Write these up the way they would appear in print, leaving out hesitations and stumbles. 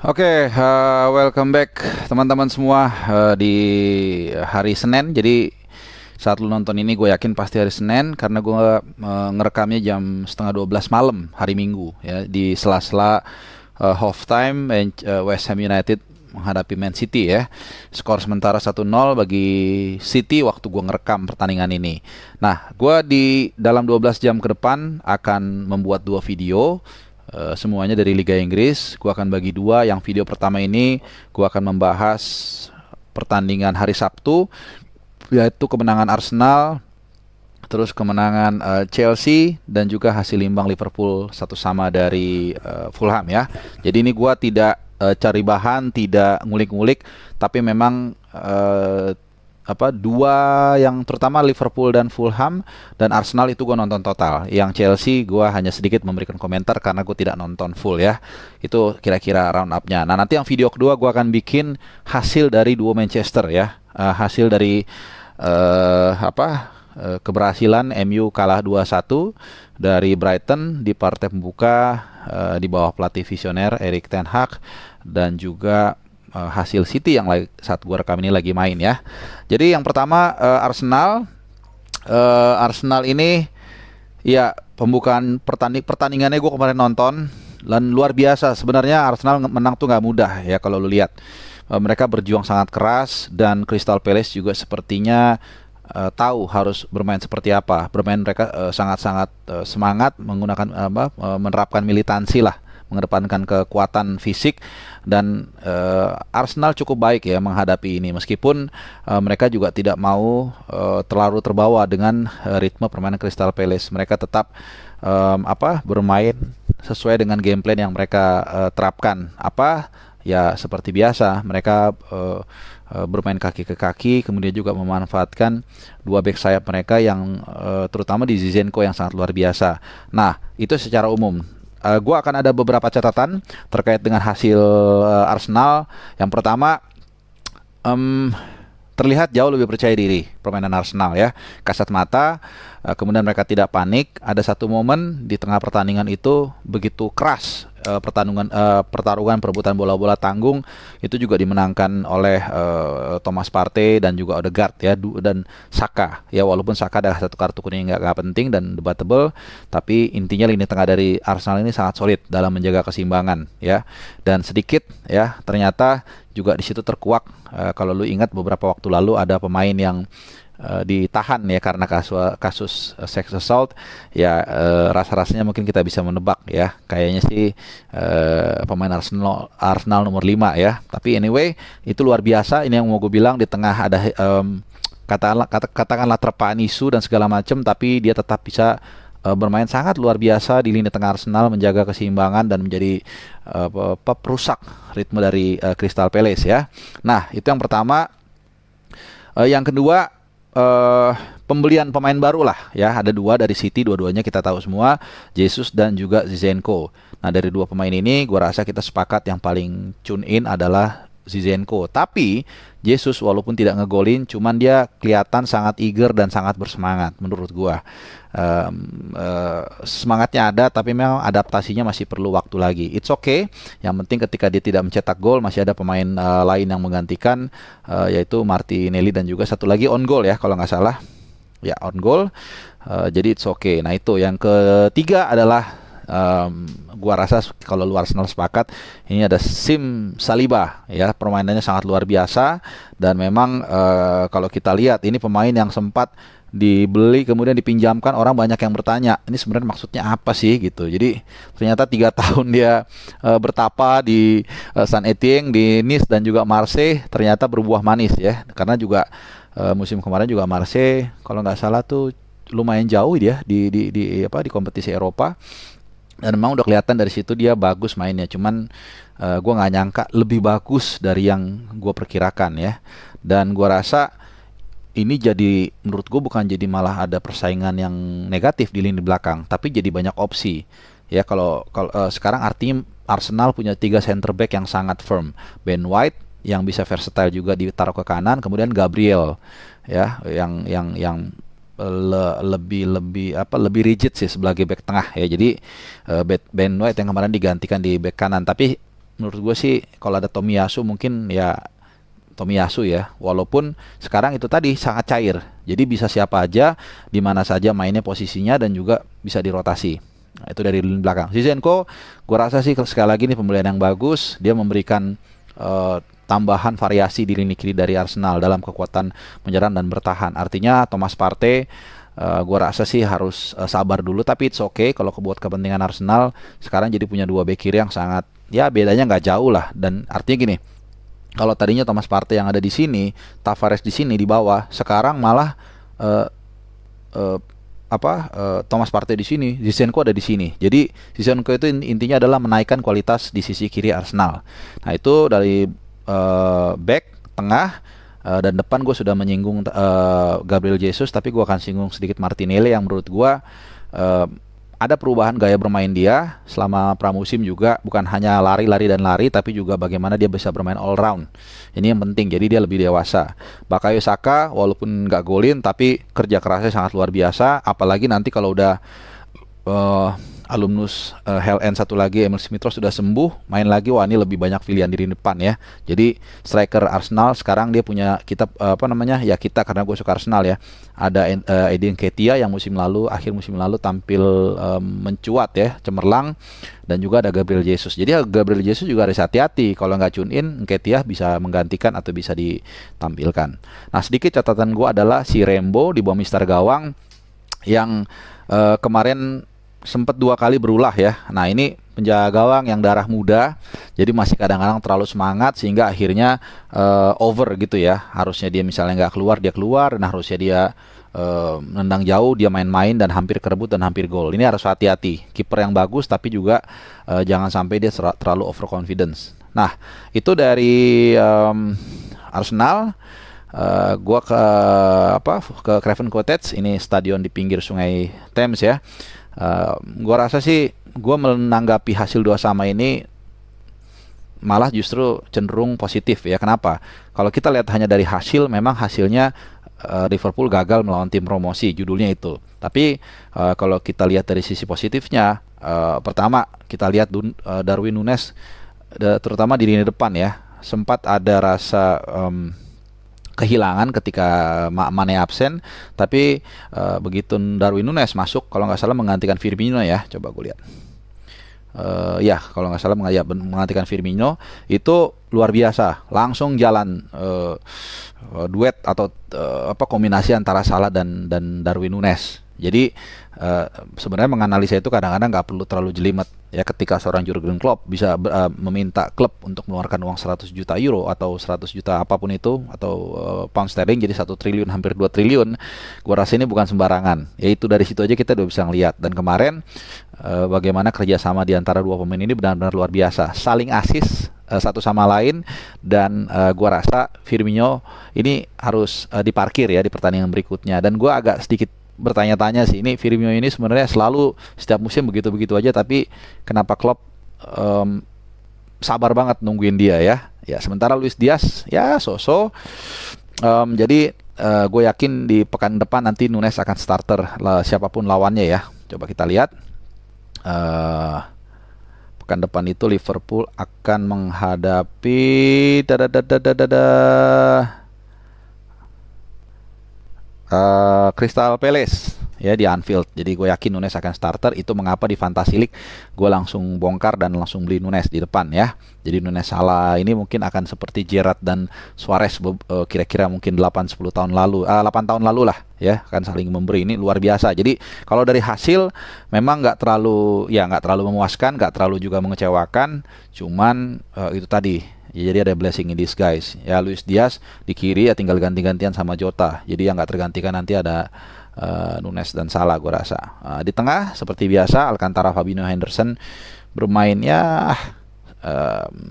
Oke, welcome back teman-teman semua di hari Senin. Jadi saat lu nonton ini gue yakin pasti hari Senin karena gue ngerekamnya jam setengah 12 malam hari Minggu ya di sela-sela halftime West Ham United menghadapi Man City ya. Skor sementara 1-0 bagi City waktu gue ngerekam pertandingan ini. Nah, gue di dalam 12 jam ke depan akan membuat dua video. Semuanya dari Liga Inggris. Gua akan bagi dua. Yang video pertama ini gua akan membahas pertandingan hari Sabtu, yaitu kemenangan Arsenal, terus kemenangan Chelsea dan juga hasil imbang Liverpool 1-1 dari Fulham ya. Jadi ini gua tidak cari bahan, tidak ngulik-ngulik, tapi memang dua yang terutama Liverpool dan Fulham dan Arsenal itu gue nonton total. Yang Chelsea gue hanya sedikit memberikan komentar karena gue tidak nonton full ya. Itu kira-kira round up-nya. Nah, nanti yang video kedua gue akan bikin hasil dari dua Manchester ya. Hasil dari keberhasilan MU kalah 2-1 dari Brighton di partai pembuka di bawah pelatih visioner Erik ten Hag, dan juga hasil City yang saat gue rekam ini lagi main ya. Jadi yang pertama Arsenal ini ya pembukaan pertandingannya gue kemarin nonton dan luar biasa. Sebenarnya Arsenal menang tuh nggak mudah ya kalau lu lihat. Mereka berjuang sangat keras dan Crystal Palace juga sepertinya tahu harus bermain seperti apa. Bermain mereka sangat-sangat semangat menggunakan menerapkan militansi lah, mengedepankan kekuatan fisik, dan Arsenal cukup baik ya menghadapi ini meskipun mereka juga tidak mau terlalu terbawa dengan ritme permainan Crystal Palace. Mereka tetap bermain sesuai dengan game plan yang mereka terapkan. Ya seperti biasa mereka bermain kaki ke kaki, kemudian juga memanfaatkan dua back sayap mereka yang terutama di Zinchenko yang sangat luar biasa. Nah, itu secara umum. Gue akan ada beberapa catatan terkait dengan hasil Arsenal. Yang pertama, terlihat jauh lebih percaya diri permainan Arsenal ya, kasat mata. Kemudian mereka tidak panik. Ada satu momen di tengah pertandingan itu begitu keras pertarungan perebutan bola-bola tanggung, itu juga dimenangkan oleh Thomas Partey dan juga Odegaard ya, dan Saka ya. Walaupun Saka ada satu kartu kuning yang nggak penting dan debatable, tapi intinya lini tengah dari Arsenal ini sangat solid dalam menjaga keseimbangan ya. Dan sedikit ya ternyata juga di situ terkuak, kalau lu ingat beberapa waktu lalu ada pemain yang ditahan ya karena kasus sex assault ya. Rasa-rasanya mungkin kita bisa menebak ya, kayaknya sih pemain Arsenal nomor 5 ya. Tapi anyway, itu luar biasa. Ini yang mau gue bilang, di tengah ada katakanlah terpaan isu dan segala macam, tapi dia tetap bisa bermain sangat luar biasa di lini tengah Arsenal, menjaga keseimbangan dan menjadi perusak ritme dari Crystal Palace ya. Nah, itu yang pertama. Yang kedua, pembelian pemain baru lah ya, ada dua dari City, dua-duanya kita tahu semua, Jesus dan juga Zinchenko. Nah, dari dua pemain ini gue rasa kita sepakat yang paling tune in adalah Zinchenko. Tapi Jesus walaupun tidak ngegolin, cuman dia kelihatan sangat eager dan sangat bersemangat menurut gue. Semangatnya ada, tapi memang adaptasinya masih perlu waktu lagi. It's okay. Yang penting ketika dia tidak mencetak gol, masih ada pemain lain yang menggantikan, yaitu Martinelli dan juga satu lagi on goal ya kalau nggak salah. Ya, on goal. Jadi it's okay. Nah, itu yang ketiga adalah gua rasa kalau luar Arsenal sepakat, ini ada Sim Saliba ya, permainannya sangat luar biasa. Dan memang kalau kita lihat ini pemain yang sempat dibeli kemudian dipinjamkan, orang banyak yang bertanya ini sebenarnya maksudnya apa sih gitu. Jadi ternyata 3 tahun dia bertapa di Saint Etienne, di Nice dan juga Marseille, ternyata berbuah manis ya. Karena juga musim kemarin juga Marseille kalau nggak salah tuh lumayan jauh dia di kompetisi Eropa. Dan memang udah kelihatan dari situ dia bagus mainnya. Cuman gue nggak nyangka lebih bagus dari yang gue perkirakan ya. Dan gue rasa ini jadi, menurut gue bukan jadi malah ada persaingan yang negatif di lini belakang, tapi jadi banyak opsi ya. Kalau sekarang artinya Arsenal punya 3 center back yang sangat firm. Ben White yang bisa versatile juga ditaruh ke kanan, kemudian Gabriel ya yang lebih rigid sih sebagai back tengah ya. Jadi Ben White yang kemarin digantikan di back kanan, tapi menurut gue sih kalau ada Tomiyasu mungkin ya Tomiyasu ya. Walaupun sekarang itu tadi sangat cair. Jadi bisa siapa aja, di mana saja mainnya posisinya dan juga bisa dirotasi. Nah, itu dari lini belakang. Zinchenko, gue rasa sih sekali lagi ini pembelian yang bagus. Dia memberikan tambahan variasi di lini kiri dari Arsenal dalam kekuatan menyerang dan bertahan. Artinya Thomas Partey, gue rasa sih harus sabar dulu. Tapi it's okay kalau buat kepentingan Arsenal. Sekarang jadi punya dua bek kiri yang sangat, ya bedanya nggak jauh lah. Dan artinya gini, kalau tadinya Thomas Partey yang ada di sini, Tavares di sini di bawah, sekarang malah uh, uh, Thomas Partey di sini, Zinchenko ada di sini. Jadi Zinchenko itu intinya adalah menaikkan kualitas di sisi kiri Arsenal. Nah itu dari back, tengah, dan depan gue sudah menyinggung Gabriel Jesus, tapi gue akan singgung sedikit Martinelli yang menurut gue ada perubahan gaya bermain dia selama pramusim juga, bukan hanya lari dan lari, tapi juga bagaimana dia bisa bermain all round. Ini yang penting, jadi dia lebih dewasa. Bukayo Saka walaupun nggak golin, tapi kerja kerasnya sangat luar biasa. Apalagi nanti kalau udah alumnus Hell End satu lagi, Emil Smith-Rowe sudah sembuh, main lagi, wah ini lebih banyak pilihan di depan ya. Jadi striker Arsenal sekarang dia punya kita kita karena gue suka Arsenal ya. Ada Eddie Nketiah yang akhir musim lalu tampil mencuat ya, cemerlang, dan juga ada Gabriel Jesus. Jadi Gabriel Jesus juga harus hati-hati, kalau nggak tune in Nketiah bisa menggantikan atau bisa ditampilkan. Nah sedikit catatan gue adalah si Rembo di bawah Mister Gawang yang kemarin sempat 2 kali berulah ya. Nah ini penjaga gawang yang darah muda, jadi masih kadang-kadang terlalu semangat sehingga akhirnya over gitu ya. Harusnya dia misalnya nggak keluar, dia keluar, dan harusnya dia nendang jauh, dia main-main dan hampir kerebut dan hampir gol. Ini harus hati-hati. Kiper yang bagus tapi juga jangan sampai dia terlalu overconfidence. Nah itu dari Arsenal. Gua ke Craven Cottage, ini stadion di pinggir Sungai Thames ya. Gua rasa sih gua menanggapi hasil 2-2 ini malah justru cenderung positif ya. Kenapa? Kalau kita lihat hanya dari hasil, memang hasilnya Liverpool gagal melawan tim promosi, judulnya itu. Tapi kalau kita lihat dari sisi positifnya, pertama kita lihat Darwin Núñez terutama di lini depan ya, sempat ada rasa kehilangan ketika Mane absen, tapi begitu Darwin Núñez masuk, kalau nggak salah menggantikan Firmino ya, coba gue lihat. Ya kalau nggak salah menggantikan Firmino, itu luar biasa, langsung jalan duet atau kombinasi antara Salah dan Darwin Núñez. Jadi sebenarnya menganalisa itu kadang-kadang nggak perlu terlalu jelimet ya, ketika seorang Jurgen Klopp bisa meminta klub untuk mengeluarkan uang 100 juta euro atau 100 juta apapun itu, atau pound sterling jadi 1 triliun, hampir 2 triliun. Gua rasa ini bukan sembarangan. Yaitu dari situ aja kita udah bisa ngelihat. Dan kemarin bagaimana kerjasama di antara dua pemain ini benar-benar luar biasa, saling asis satu sama lain. Dan gua rasa Firmino ini harus diparkir ya di pertandingan berikutnya. Dan gua agak sedikit bertanya-tanya sih, ini Firmino ini sebenarnya selalu setiap musim begitu-begitu aja, tapi kenapa Klopp sabar banget nungguin dia ya. Ya sementara Luis Diaz ya so-so. Jadi gue yakin di pekan depan nanti Núñez akan starter siapapun lawannya ya. Coba kita lihat. Pekan depan itu Liverpool akan menghadapi Crystal Palace ya di Anfield. Jadi gue yakin Núñez akan starter. Itu mengapa di Fantasy League gue langsung bongkar dan langsung beli Núñez di depan ya. Jadi Núñez Salah ini mungkin akan seperti Gerrard dan Suarez kira-kira mungkin 8 tahun lalu lah ya, akan saling memberi. Ini luar biasa. Jadi kalau dari hasil memang nggak terlalu memuaskan, nggak terlalu juga mengecewakan. Cuman itu tadi ya, jadi ada blessing in disguise ya. Luis Diaz di kiri ya tinggal ganti-gantian sama Jota, jadi yang nggak tergantikan nanti ada Núñez dan Salah gue rasa. Di tengah seperti biasa Alcantara, Fabinho, Henderson bermain ya,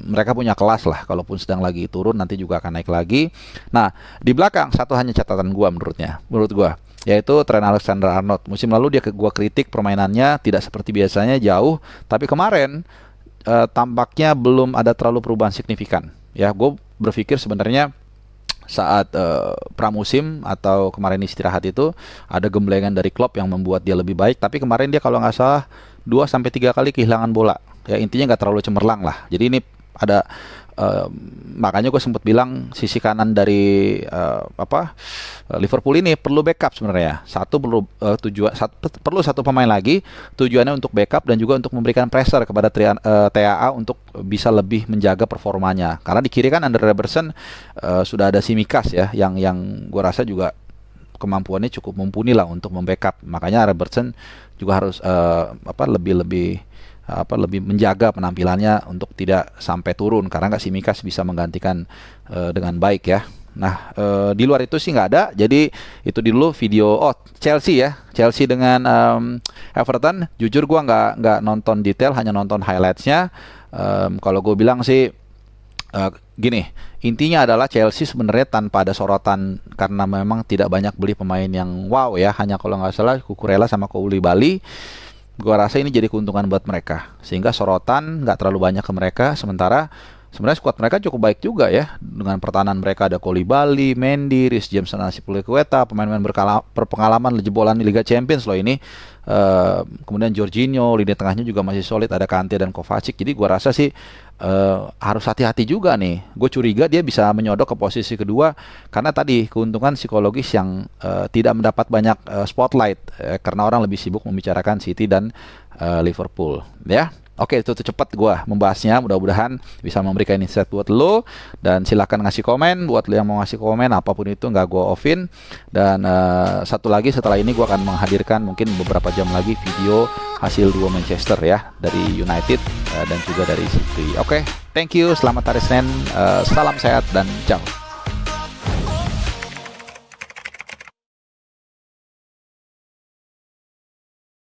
mereka punya kelas lah, kalaupun sedang lagi turun nanti juga akan naik lagi. Nah di belakang satu hanya catatan gue menurut gue, yaitu Trent Alexander-Arnold. Musim lalu gue kritik permainannya tidak seperti biasanya, jauh, tapi kemarin tampaknya belum ada terlalu perubahan signifikan. Ya, gue berpikir sebenarnya saat pramusim atau kemarin istirahat itu ada gemblengan dari Klopp yang membuat dia lebih baik. Tapi kemarin dia kalau nggak salah 2-3 kali kehilangan bola. Ya intinya nggak terlalu cemerlang lah. Jadi ini ada makanya gue sempat bilang sisi kanan dari Liverpool ini perlu backup sebenarnya. Perlu satu pemain lagi, tujuannya untuk backup dan juga untuk memberikan pressure kepada TAA untuk bisa lebih menjaga performanya. Karena di kiri kan under Robertson sudah ada Tsimikas ya, yang gue rasa juga kemampuannya cukup mumpuni lah untuk membackup. Makanya Robertson juga harus lebih menjaga penampilannya untuk tidak sampai turun, karena nggak Tsimikas bisa menggantikan dengan baik ya. Nah, di luar itu sih nggak ada. Jadi itu dulu video Chelsea ya, Chelsea dengan Everton. Jujur gua nggak nonton detail, hanya nonton highlights-nya. Kalau gue bilang sih gini, intinya adalah Chelsea sebenarnya tanpa ada sorotan karena memang tidak banyak beli pemain yang wow ya, hanya kalau nggak salah Cucurella sama Koulibaly. Gua rasa ini jadi keuntungan buat mereka, sehingga sorotan nggak terlalu banyak ke mereka. Sementara sebenarnya skuad mereka cukup baik juga ya, dengan pertahanan mereka ada Koulibaly, Mendy, Reece James, dan Azpilicueta, pemain-pemain berpengalaman jebolan di Liga Champions loh ini. Kemudian Jorginho, lini tengahnya juga masih solid, ada Kante dan Kovacic. Jadi gua rasa sih harus hati-hati juga nih. Gue curiga dia bisa menyodok ke posisi kedua karena tadi keuntungan psikologis yang tidak mendapat banyak spotlight karena orang lebih sibuk membicarakan City dan Liverpool ya. Oke, itu cepat gue membahasnya. Mudah-mudahan bisa memberikan insight buat lo. Dan silakan ngasih komen. Buat lo yang mau ngasih komen, apapun itu nggak gue offin. Dan satu lagi, setelah ini gue akan menghadirkan mungkin beberapa jam lagi video hasil dua Manchester ya, dari United dan juga dari City. Oke, thank you. Selamat hari Senin. Salam sehat dan ciao.